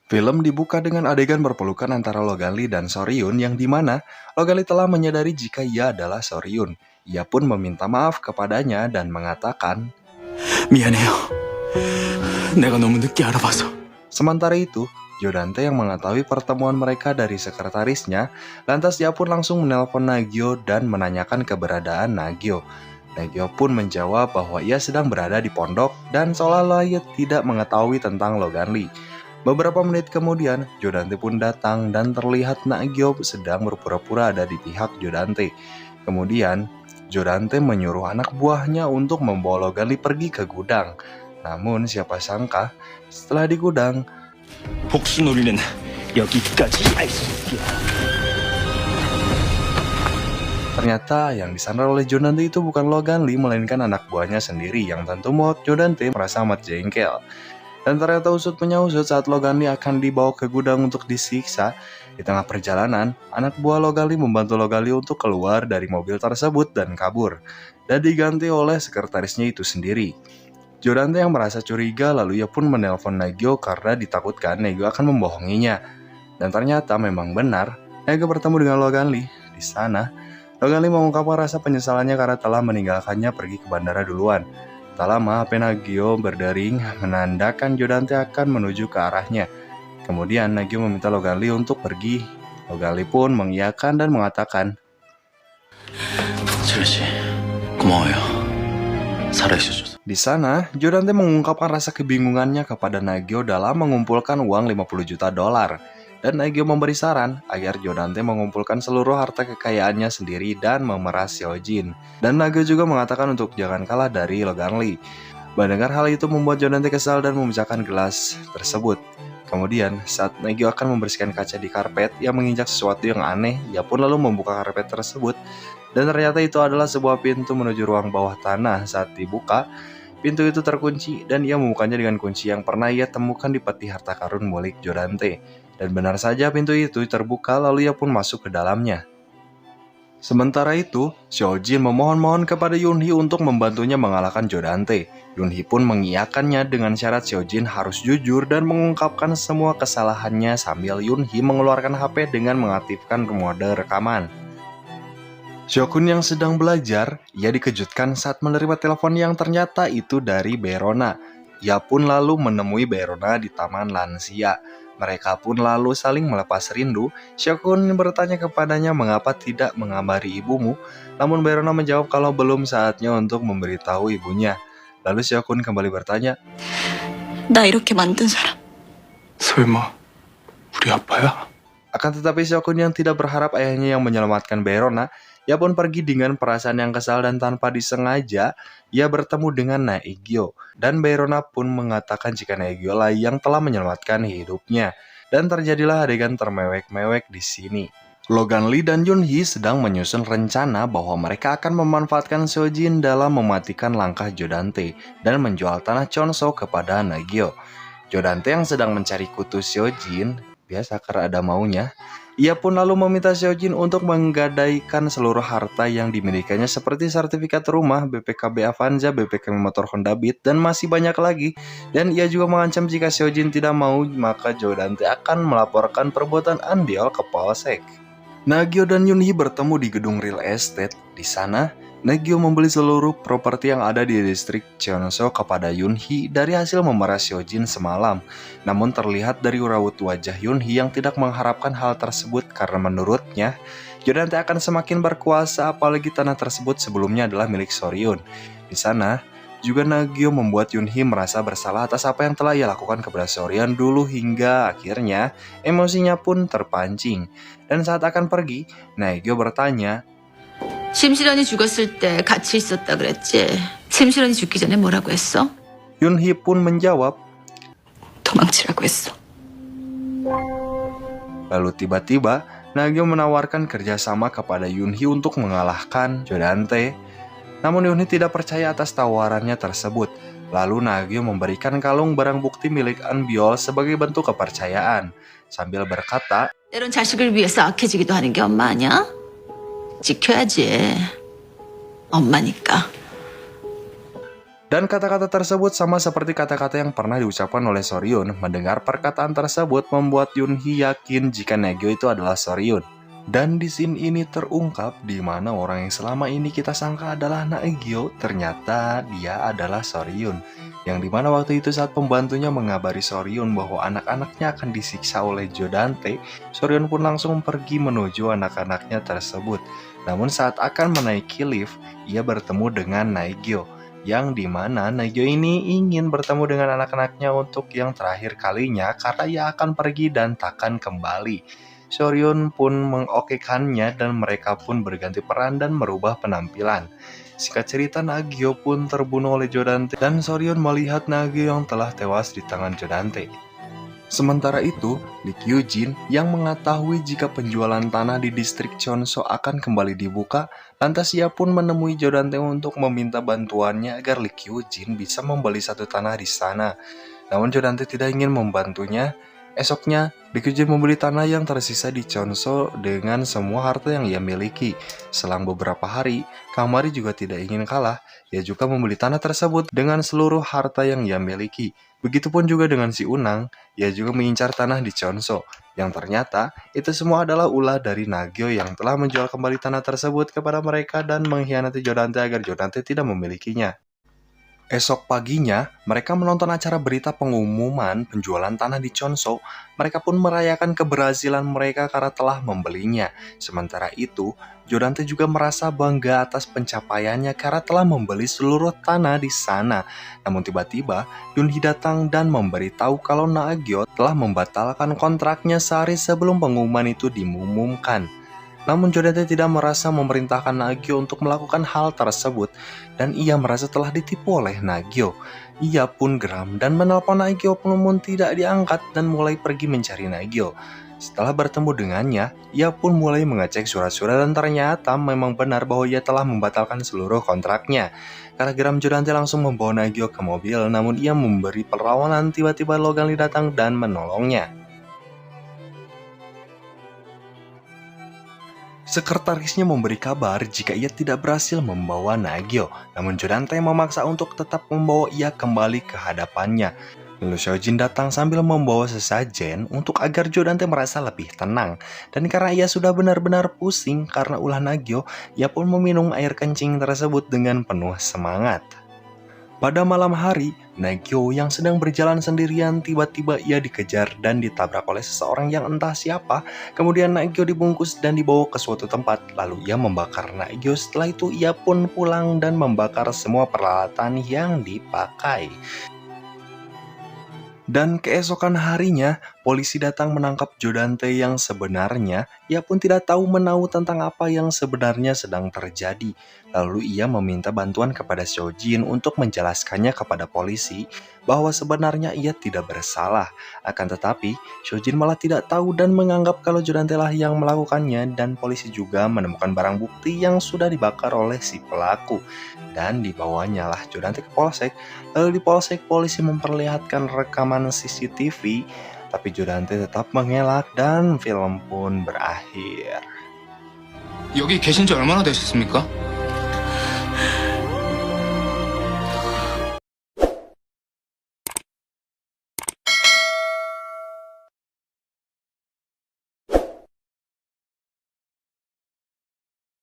Film dibuka dengan adegan berpelukan antara Loganli dan Soryun yang dimana Loganli telah menyadari jika ia adalah Soryun. Ia pun meminta maaf kepadanya dan mengatakan, 미안해요. 내가 너무 늦게 알아봐서. sementara itu, Jodante yang mengetahui pertemuan mereka dari sekretarisnya, lantas ia pun langsung menelpon Nagyo dan menanyakan keberadaan Nagyo. Nagyo pun menjawab bahwa ia sedang berada di pondok dan seolah-olah ia tidak mengetahui tentang Loganli. Beberapa menit kemudian, Jodante pun datang dan terlihat Nagyo sedang berpura-pura ada di pihak Jodante. Kemudian, Jodante menyuruh anak buahnya untuk membawa Loganli pergi ke gudang. Namun siapa sangka, setelah di gudang, 복수놀이는 여기까지. 아이씨야. ternyata yang disandar oleh Jodante itu bukan Loganli, melainkan anak buahnya sendiri yang tentu membuat Jodante merasa amat jengkel. Dan ternyata usut punya usut saat Loganli akan dibawa ke gudang untuk disiksa. Di tengah perjalanan, anak buah Loganli membantu Loganli untuk keluar dari mobil tersebut dan kabur. Dan diganti oleh sekretarisnya itu sendiri. Jodante yang merasa curiga lalu ia pun menelpon Nagyo karena ditakutkan Nagyo akan membohonginya. Dan ternyata memang benar, Nagyo bertemu dengan Loganli. Di sana, Loganli mengungkapkan rasa penyesalannya karena telah meninggalkannya pergi ke bandara duluan. Tak lama, HP Nagyo berdering menandakan Jodante akan menuju ke arahnya. Kemudian Nagyo meminta Loganli untuk pergi. Loganli pun mengiyakan dan mengatakan, 칠씨, 고마워요. 살아있어줘서. di sana, Jodante mengungkapkan rasa kebingungannya kepada Nagyo dalam mengumpulkan uang 50 juta dolar. Dan Nagyo memberi saran agar Jodante mengumpulkan seluruh harta kekayaannya sendiri dan memeras Hyojin. Dan Nagyo juga mengatakan untuk jangan kalah dari Loganli. Mendengar hal itu membuat Jodante kesal dan memecahkan gelas tersebut. Kemudian, saat Nagyo akan membersihkan kaca di karpet, ia menginjak sesuatu yang aneh. Ia pun lalu membuka karpet tersebut. Dan ternyata itu adalah sebuah pintu menuju ruang bawah tanah. Saat dibuka, pintu itu terkunci dan ia membukanya dengan kunci yang pernah ia temukan di peti harta karun milik Jodante. Dan benar saja pintu itu terbuka lalu ia pun masuk ke dalamnya. Sementara itu, Hyojin memohon-mohon kepada Yunhee untuk membantunya mengalahkan Jodante. Yunhee pun mengiyakannya dengan syarat Hyojin harus jujur dan mengungkapkan semua kesalahannya sambil Yunhee mengeluarkan HP dengan mengaktifkan mode rekaman. Shokun yang sedang belajar, ia dikejutkan saat menerima telepon yang ternyata itu dari Berona. Ia pun lalu menemui Berona di Taman Lansia. Mereka pun lalu saling melepas rindu. Shokun bertanya kepadanya mengapa tidak mengabari ibumu. Namun Berona menjawab kalau belum saatnya untuk memberitahu ibunya. Lalu Shokun kembali bertanya, 나 이렇게 만든 사람. 설마 우리 아빠야? akan tetapi Shokun yang tidak berharap ayahnya yang menyelamatkan Berona, ia pun pergi dengan perasaan yang kesal dan tanpa disengaja, ia bertemu dengan Naegyo. Dan Berona pun mengatakan jika Naegyo lah yang telah menyelamatkan hidupnya. Dan terjadilah adegan termewek-mewek di sini. Loganli dan Yunhee sedang menyusun rencana bahwa mereka akan memanfaatkan Hyojin dalam mematikan langkah Jodante dan menjual tanah Chonso kepada Naegyo. Jodante yang sedang mencari kutu Hyojin, biasa karena ada maunya, ia pun lalu meminta Hyojin untuk menggadaikan seluruh harta yang dimilikinya seperti sertifikat rumah, BPKB Avanza, BPKB motor Honda Beat, dan masih banyak lagi. Dan ia juga mengancam jika Hyojin tidak mau, maka Jodante akan melaporkan perbuatan Andiol ke Polsek. Nagyo dan Yunhee bertemu di gedung real estate. Di sana, Nagyo membeli seluruh properti yang ada di distrik Cheonso kepada Yunhee dari hasil memeras Hyojin semalam. Namun terlihat dari raut wajah Yunhee yang tidak mengharapkan hal tersebut karena menurutnya, Jodante akan semakin berkuasa apalagi tanah tersebut sebelumnya adalah milik Soryun. Di sana, juga Nagyo membuat Yunhee merasa bersalah atas apa yang telah ia lakukan kepada Soryun dulu hingga akhirnya emosinya pun terpancing. Dan saat akan pergi, Nagyo bertanya, 심실원이 죽었을 때 같이 있었다 그랬지. 심실원이 죽기 전에 뭐라고 했어? Yunhee pun menjawab, 도망치라고 했어. lalu tiba-tiba Nagyo menawarkan kerjasama kepada Yunhee untuk mengalahkan Jodante. Namun Yunhee tidak percaya atas tawarannya tersebut. Lalu Nagyo memberikan kalung barang bukti milik Anbiol sebagai bentuk kepercayaan. Sambil berkata, 때론 자식을 위해서 악해지기도 하는 게 엄마 아니야? 지켜야지. 엄마니까. Dan kata-kata tersebut sama seperti kata-kata yang pernah diucapkan oleh Soryun. Mendengar perkataan tersebut membuat Yoonhee yakin jika Naegyo itu adalah Soryun. Dan di scene ini terungkap di mana orang yang selama ini kita sangka adalah Naegyo ternyata dia adalah Soryun. Yang dimana waktu itu saat pembantunya mengabari Soryun bahwa anak-anaknya akan disiksa oleh Jodante, Soryun pun langsung pergi menuju anak-anaknya tersebut. Namun saat akan menaiki lift, ia bertemu dengan Naegyo. Yang dimana Naegyo ini ingin bertemu dengan anak-anaknya untuk yang terakhir kalinya karena ia akan pergi dan takkan kembali. Soryun pun mengokekannya dan mereka pun berganti peran dan merubah penampilan. Singkat cerita, Naegyo pun terbunuh oleh Jodante dan Soryun melihat Naegyo yang telah tewas di tangan Jodante. Sementara itu, Lee Kyujin yang mengetahui jika penjualan tanah di distrik Cheonso akan kembali dibuka, lantas ia pun menemui Jodante untuk meminta bantuannya agar Lee Kyujin bisa membeli satu tanah di sana. Namun Jodante tidak ingin membantunya. Esoknya, Lee Kyujin membeli tanah yang tersisa di Cheonso dengan semua harta yang ia miliki. Selang beberapa hari, Kang Mari juga tidak ingin kalah. Ia juga membeli tanah tersebut dengan seluruh harta yang ia miliki. Begitupun juga dengan si Unang, ia juga mengincar tanah di Cheonso, yang ternyata itu semua adalah ulah dari Naegyo yang telah menjual kembali tanah tersebut kepada mereka dan mengkhianati Jodante agar Jodante tidak memilikinya. Esok paginya, mereka menonton acara berita pengumuman penjualan tanah di Cheonso. Mereka pun merayakan keberhasilan mereka karena telah membelinya. Sementara itu, Jodante juga merasa bangga atas pencapaiannya karena telah membeli seluruh tanah di sana. Namun tiba-tiba, Yoonhee datang dan memberitahu kalau Naegyo telah membatalkan kontraknya sehari sebelum pengumuman itu diumumkan. Namun Jodante tidak merasa memerintahkan Naegyo untuk melakukan hal tersebut dan ia merasa telah ditipu oleh Naegyo. Ia pun geram dan menelpon Naegyo namun tidak diangkat dan mulai pergi mencari Naegyo. Setelah bertemu dengannya, ia pun mulai mengecek surat-surat dan ternyata memang benar bahwa ia telah membatalkan seluruh kontraknya. Karena geram, Jodante langsung membawa Naegyo ke mobil, namun ia memberi perlawanan. Tiba-tiba Logan Lee datang dan menolongnya. Sekretarisnya memberi kabar jika ia tidak berhasil membawa Naegyo, namun Jodante memaksa untuk tetap membawa ia kembali ke hadapannya. Lalu Seojin datang sambil membawa sesajen untuk agar Jodante merasa lebih tenang. Dan karena ia sudah benar-benar pusing karena ulah Naegyo, ia pun meminum air kencing tersebut dengan penuh semangat. Pada malam hari, Naegyo yang sedang berjalan sendirian tiba-tiba ia dikejar dan ditabrak oleh seseorang yang entah siapa. Kemudian Naegyo dibungkus dan dibawa ke suatu tempat. Lalu ia membakar Naegyo. Setelah itu ia pun pulang dan membakar semua peralatan yang dipakai. Dan keesokan harinya, polisi datang menangkap Jodante yang sebenarnya. Ia pun tidak tahu menahu tentang apa yang sebenarnya sedang terjadi. Lalu ia meminta bantuan kepada Seojin untuk menjelaskannya kepada polisi bahwa sebenarnya ia tidak bersalah. Akan tetapi, Seojin malah tidak tahu dan menganggap kalau Jodante lah yang melakukannya dan polisi juga menemukan barang bukti yang sudah dibakar oleh si pelaku. Dan dibawanya lah Jodante ke polsek. Lalu di polsek polisi memperlihatkan rekaman CCTV, tapi Jodante tetap mengelak dan film pun berakhir. 여기 계신 지 얼마나 되셨습니까?